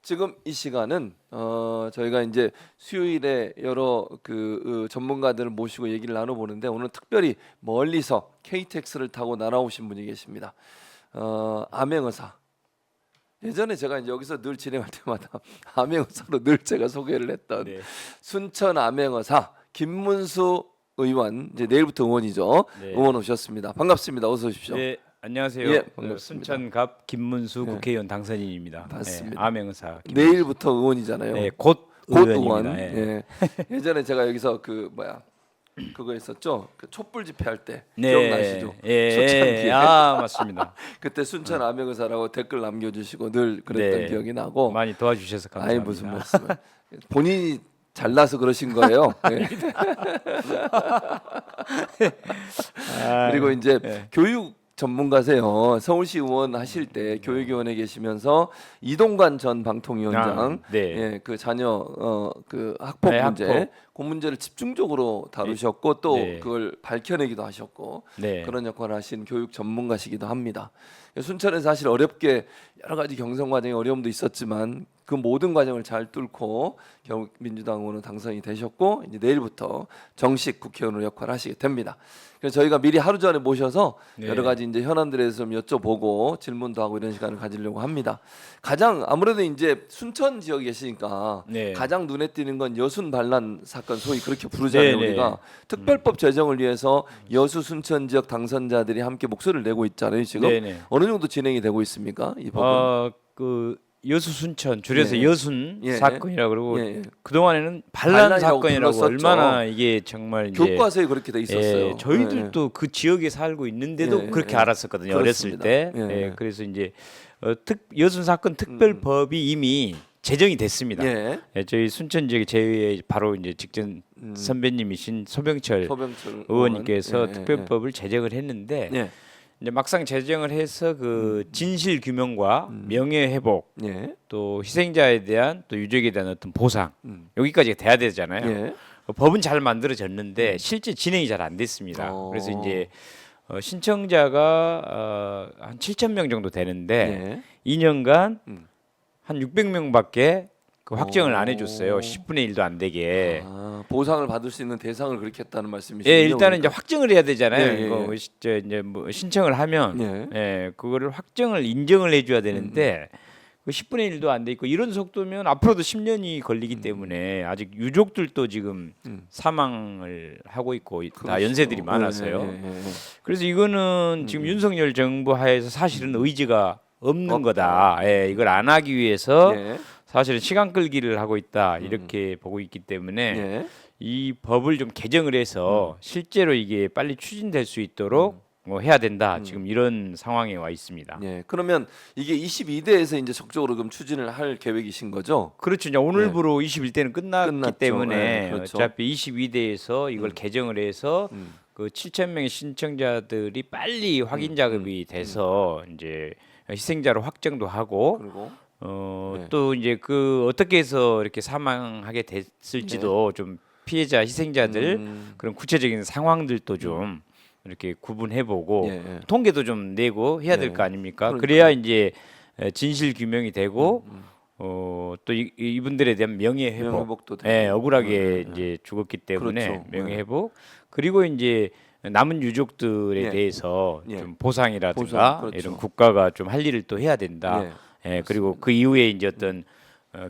지금 이 시간은 저희가 이제 수요일에 여러 전문가들을 모시고 얘기를 나눠보는데 오늘 특별히 멀리서 KTX를 타고 날아오신 분이 계십니다. 암행의사. 예전에 제가 이제 여기서 늘 진행할 때마다 암행의사로 늘 제가 소개를 했던 네. 순천 암행의사 김문수 의원, 이제 내일부터 의원이죠. 네. 의원 오셨습니다. 반갑습니다. 어서 오십시오. 네, 안녕하세요. 예, 반갑습니다. 순천갑 김문수 예. 국회의원 당선인입니다. 맞습니다. 암행의사. 내일부터 의원이잖아요. 네, 곧 곧 의원입니다. 의원. 예. 예. 예전에 제가 여기서 그거 했었죠. 그 촛불 집회할 때 네. 기억나시죠? 예. 초창기에. 맞습니다. 그때 순천 암행의사라고 댓글 남겨주시고 늘 그랬던 네. 기억이 나고. 많이 도와주셔서 감사합니다. 아니 무슨 말씀을. 본인이 잘나서 그러신 거예요. 예. 그리고 이제 예. 교육 전문가세요. 서울시 의원 하실 때 교육위원회 계시면서 이동관 전 방통위원장 네. 예, 그 자녀 그 학폭 네, 문제 학폭. 그 문제를 집중적으로 다루셨고 또 네. 그걸 밝혀내기도 하셨고 네. 그런 역할을 하신 교육 전문가시기도 합니다. 순천에서 사실 어렵게 여러 가지 경선 과정에 어려움도 있었지만 그 모든 과정을 잘 뚫고 결국 민주당 의원은 당선이 되셨고 이제 내일부터 정식 국회의원으로 역할을 하시게 됩니다. 그래서 저희가 미리 하루 전에 모셔서 네. 여러 가지 이제 현안들에 대해서 좀 여쭤보고 질문도 하고 이런 시간을 가지려고 합니다. 가장 아무래도 이제 순천 지역에 계시니까 네. 가장 눈에 띄는 건 여순 반란 사건, 소위 그렇게 부르잖아요. 네, 네. 우리가 특별법 제정을 위해서 여수 순천 지역 당선자들이 함께 목소리를 내고 있잖아요. 지금 네, 네. 어느 정도 진행이 되고 있습니까? 이 법은? 그 여수 순천 줄여서 예. 여순 예. 사건이라고 그러고 예, 예. 그 동안에는 반란 반란이라고 사건이라고 불렀었죠. 얼마나 이게 정말 이제 교과서에 그렇게 돼 있었어요. 예, 저희들도 그 지역에 살고 있는데도 예, 그렇게 예. 알았었거든요. 그렇습니다. 어렸을 때. 예. 예, 그래서 이제 여순 사건 특별법이 이미 제정이 됐습니다. 예. 예, 저희 순천 지역의 제외 바로 이제 직전 선배님이신 소병철 소병철 의원님께서 의원. 예, 예, 특별법을 제정을 했는데 예. 이제 막상 제정을 해서 그 진실 규명과 명예 회복 예. 또 희생자에 대한 또 유족에 대한 어떤 보상 음. 여기까지가 돼야 되잖아요. 예. 법은 잘 만들어졌는데 실제 진행이 잘 안 됐습니다. 그래서 이제 신청자가 한 7천 명 정도 되는데 예. 2년간 음. 한 600명밖에 그 확정을 안 오. 해줬어요. 10분의 1도 안 되게. 보상을 받을 수 있는 대상을 그렇게 했다는 말씀이시죠? 예, 일단은 이제 확정을 해야 되잖아요. 예, 예, 이거 이제 뭐 신청을 하면 예. 예, 그거를 확정을 인정을 해줘야 되는데 그 10분의 1도 안 돼 있고 이런 속도면 앞으로도 10년이 걸리기 때문에 아직 유족들도 지금 사망을 하고 있고 다 그렇죠. 연세들이 많아서요. 예, 예, 예. 그래서 이거는 지금 윤석열 정부 하에서 사실은 의지가 없는 거다. 예, 이걸 안 하기 위해서 예. 사실은 시간 끌기를 하고 있다 이렇게 보고 있기 때문에 예. 이 법을 좀 개정을 해서 실제로 이게 빨리 추진될 수 있도록 해야 된다. 지금 이런 상황에 와 있습니다. 예. 그러면 이게 22대에서 이제 적극적으로 그럼 추진을 할 계획이신 거죠? 그렇죠. 이제 오늘부로 21대는 끝났기 끝났죠. 때문에 예, 그렇죠. 어차피 22대에서 이걸 개정을 해서 그 7천 명의 신청자들이 빨리 확인 작업이 돼서 이제 희생자로 확정도 하고 그리고 네. 또 이제 그 어떻게 해서 이렇게 사망하게 됐을지도 좀 피해자 희생자들 그런 구체적인 상황들도 좀 이렇게 구분해보고 예, 예. 통계도 좀 내고 해야 될 예. 거 아닙니까? 그러니까요. 그래야 이제 진실 규명이 되고 또 이분들에 대한 명예 회복, 명예회복도 되고. 예, 억울하게 예, 예. 이제 죽었기 때문에 그렇죠. 명예 회복 그리고 이제 남은 유족들에 예. 대해서 예. 좀 보상이라든가 보상, 그렇죠. 이런 국가가 좀 할 일을 또 해야 된다. 예. 그리고 그 이후에 이제 어떤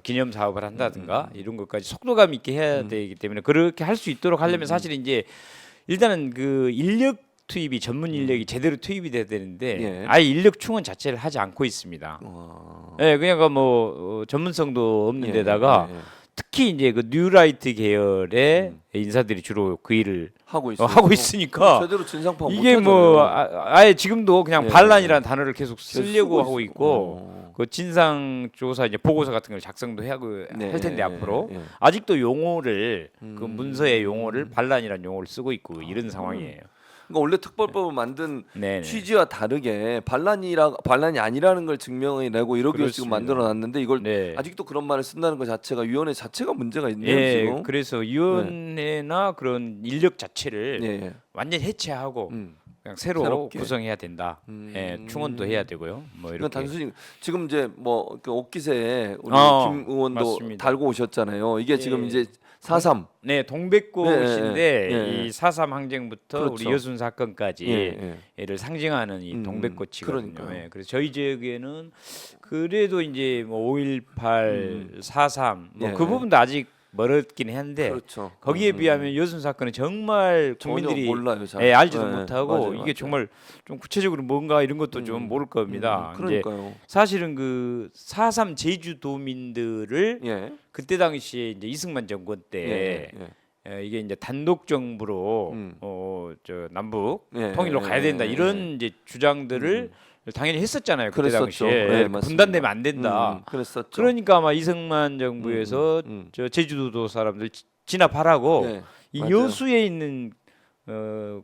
기념 사업을 한다든가 이런 것까지 속도감 있게 해야 되기 때문에 그렇게 할 수 있도록 하려면 사실 이제 일단은 그 인력 투입이 전문 인력이 제대로 투입이 돼야 되는데 예. 아예 인력 충원 자체를 하지 않고 있습니다. 예, 그냥 뭐 전문성도 없는 데다가 예, 예. 특히 이제 그 뉴라이트 계열의 인사들이 주로 그 일을 하고 있어요. 하고 있으니까 제대로 진상파 이게 뭐 아예 지금도 그냥 예, 반란이라는 단어를 계속 쓰고 쓰려고 하고 있어. 있고 그 진상 조사 이제 보고서 같은 걸 작성도 하고 네, 할 텐데 앞으로 예. 아직도 용어를 그 문서의 용어를 반란이라는 용어를 쓰고 있고 이런 상황이에요. 그러니까 원래 특별법을 만든 네네. 취지와 다르게 반란이 아니라는 걸 증명해내고 이러기 위해서 지금 그렇습니다. 만들어놨는데 이걸 네. 아직도 그런 말을 쓴다는 것 자체가 위원회 자체가 문제가 있네요. 예, 지금. 그래서 위원회나 그런 인력 자체를 예, 예. 완전 해체하고 그냥 새로 새롭게. 구성해야 된다. 예, 충원도 해야 되고요. 뭐 그러니까 이렇게. 단순히 지금 이제 뭐그 옥기세에 우리 김 의원도 맞습니다. 달고 오셨잖아요. 이게 지금 예. 이제 4.3 네, 동백꽃인데 예, 예, 예. 이 4.3 항쟁부터 그렇죠. 우리 여순 사건까지 예, 예. 를 상징하는 이 동백꽃이거든요. 그러니까요. 예, 그래서 저희 지역에는 그래도 이제 뭐 5.18, 4.3 뭐 그 예. 부분도 아직 멀었긴 한데 그렇죠. 거기에 비하면 여순 사건은 정말 국민들이 전혀 몰라요, 잘. 예, 알지도 예, 못하고 맞아요, 이게 맞아요. 정말 좀 구체적으로 뭔가 이런 것도 좀 모를 겁니다. 이제 그러니까요. 사실은 그 4.3 제주도민들을 예. 그때 당시에 이제 이승만 정권 때 예. 이게 이제 단독 정부로 저 남북 통일로 가야 된다 이런 이제 주장들을 당연히 했었잖아요. 그때 그랬었죠. 당시에 네, 맞습니다. 분단되면 안 된다. 그랬었죠. 그러니까 아마 이승만 정부에서 저 제주도 사람들 진압하라고 네, 이 맞아요. 여수에 있는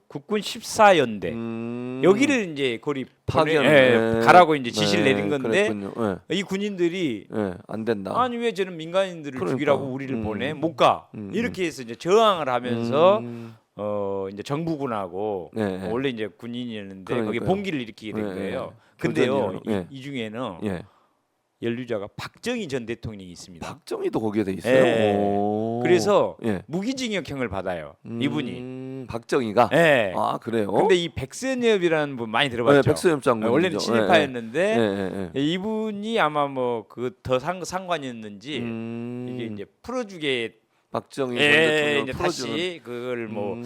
국군 14연대 여기를 이제 고립 파견 가라고 이제 지시를 내린 건데 그랬군요. 이 군인들이 안 된다. 아니 왜 저는 민간인들을 그러니까. 죽이라고 우리를 보내 못 가. 이렇게 해서 이제 저항을 하면서 이제 정부군하고 네. 원래 이제 군인이었는데 거기 그러니까요. 봉기를 일으키게 된 네. 거예요. 근데요 교전이요. 이 중에는 예. 연루자가 박정희 전 대통령이 있습니다. 박정희도 거기에 돼 있어요. 예. 오. 그래서 예. 무기징역형을 받아요. 이분이. 박정희가. 예. 아 그래요. 근데 이 백선엽이라는 분 많이 들어봤죠. 백선엽 장군. 원래는 친일파였는데 예. 이분이 아마 뭐 그 더 상관이었는지 이게 이제 풀어주게 박정희 전 이제 대통령 풀어주는. 다시 그걸 뭐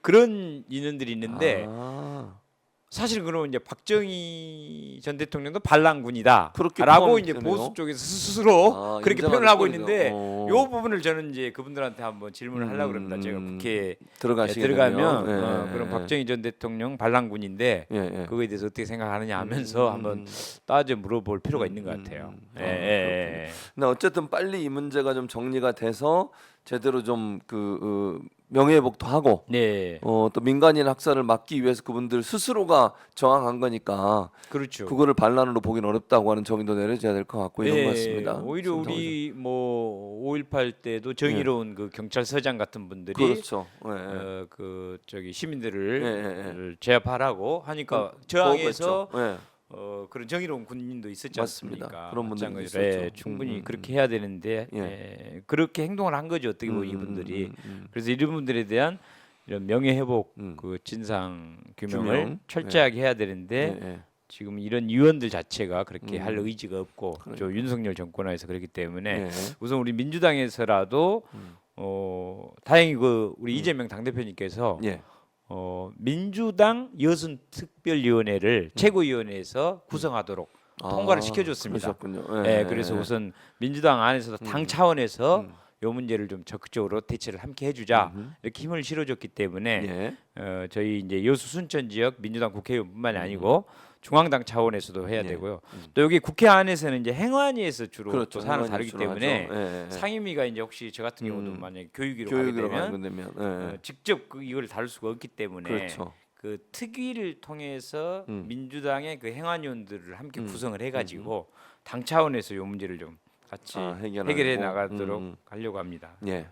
그런 인연들이 있는데 아. 사실 그러면 이제 박정희 전 대통령도 반란군이다. 그렇게 라고 포함이 이제 되네요. 보수 쪽에서 스스로 그렇게 인정하는 표현을 하고 꼴이죠. 있는데 오. 요 부분을 저는 이제 그분들한테 한번 질문을 하려고 그럽니다. 제가 국회에 들어가시게 들어가면 되면. 그럼 박정희 전 대통령 반란군인데 예. 그거에 대해서 어떻게 생각하느냐 하면서 한번 따져 물어볼 필요가 있는 것 같아요. 예. 근데 어쨌든 빨리 이 문제가 좀 정리가 돼서 제대로 좀 명예회복도 하고 네, 또 민간인 학살을 막기 위해서 그분들 스스로가 저항한 거니까 그렇죠. 그거를 반란으로 보긴 어렵다고 하는 정의도 내려져야 될 것 같고 이런 예, 것 같습니다. 오히려 우리 뭐 5.18 때도 정의로운 그 경찰서장 같은 분들이 그렇죠. 그 저기 시민들을 예. 제압하라고 하니까 저항해서 예. 그런 정의로운 군인도 있었지 맞습니다. 않습니까? 그런 분들도 마찬가지로. 있었죠. 충분히 그렇게 해야 되는데 그렇게 행동을 한 거죠. 어떻게 보면 이분들이. 그래서 이런 분들에 대한 이런 명예회복 그 진상 규명을 규명. 철저하게 해야 되는데 예. 지금 이런 위원들 자체가 그렇게 할 의지가 없고 그러니까. 저 윤석열 정권하에서 그렇기 때문에 예. 우선 우리 민주당에서라도 다행히 그 우리 이재명 당대표님께서 예. 민주당 여순 특별위원회를 최고위원회에서 구성하도록 통과를 시켜줬습니다. 그러셨군요. 예, 그래서 우선 민주당 안에서도 당 차원에서 요 문제를 좀 적극적으로 대처를 함께 해주자 이렇게 힘을 실어줬기 때문에 예. 저희 이제 여수 순천 지역 민주당 국회의원뿐만이 아니고 중앙당 차원에서도 해야 되고요. 또 여기 국회 안에서는 이제 행안위에서 주로 그렇죠. 또 사안을 행안위 다루기 주로 때문에 하죠. 예. 상임위가 이제 혹시 저 같은 경우도 만약에 교육위로 교육으로 가게 가게 되면 되면 직접 이걸 다룰 수가 없기 때문에 그렇죠. 그 특위를 통해서 민주당의 그 행안위원들을 함께 구성을 해가지고 당 차원에서 이 문제를 좀 같이 해결해 나가도록 하려고 합니다. 예,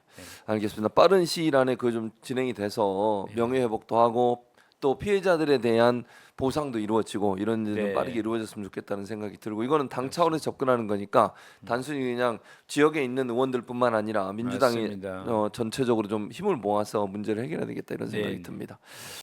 알겠습니다. 빠른 시일 안에 그 좀 진행이 돼서 명예회복도 하고 또 피해자들에 대한 보상도 이루어지고 이런 일이 좀 빠르게 이루어졌으면 좋겠다는 생각이 들고 이거는 당 차원에서 접근하는 거니까 단순히 그냥 지역에 있는 의원들뿐만 아니라 민주당이 전체적으로 좀 힘을 모아서 문제를 해결해야 되겠다 이런 생각이 듭니다.